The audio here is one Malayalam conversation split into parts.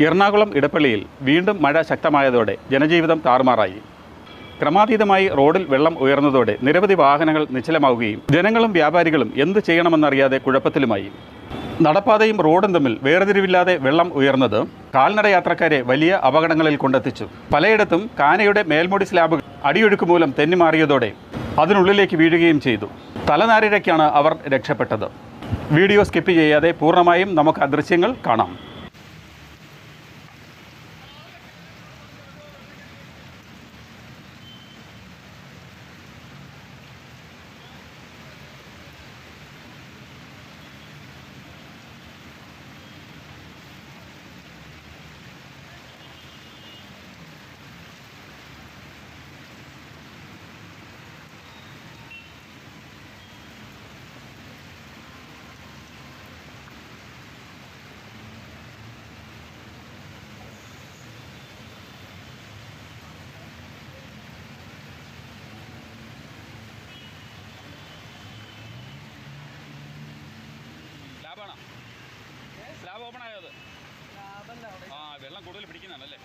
എറണാകുളം ഇടപ്പള്ളിയിൽ വീണ്ടും മഴ ശക്തമായതോടെ ജനജീവിതം താറുമാറായി. ക്രമാതീതമായി റോഡിൽ വെള്ളം ഉയർന്നതോടെ നിരവധി വാഹനങ്ങൾ നിശ്ചലമാവുകയും ജനങ്ങളും വ്യാപാരികളും എന്ത് ചെയ്യണമെന്നറിയാതെ കുഴപ്പത്തിലുമായി. നടപ്പാതയും റോഡും തമ്മിൽ വേർതിരിവില്ലാതെ വെള്ളം ഉയർന്നത് കാൽനട യാത്രക്കാരെ വലിയ അപകടങ്ങളിൽ കൊണ്ടെത്തിച്ചു. പലയിടത്തും കാനയുടെ മേൽമുടി സ്ലാബ് അടിയൊഴുക്ക് മൂലം തെന്നിമാറിയതോടെ അതിനുള്ളിലേക്ക് വീഴുകയും ചെയ്തു. തലനാരിഴയ്ക്കാണ് അവർ രക്ഷപ്പെട്ടത്. വീഡിയോ സ്കിപ്പ് ചെയ്യാതെ പൂർണ്ണമായും നമുക്ക് ആ ദൃശ്യങ്ങൾ കാണാം. സ്ലാബ് ഓപ്പൺ ആയത് വെള്ളം കൂടുതൽ പിടിക്കുന്നതാണല്ലേ?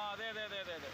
അതെ.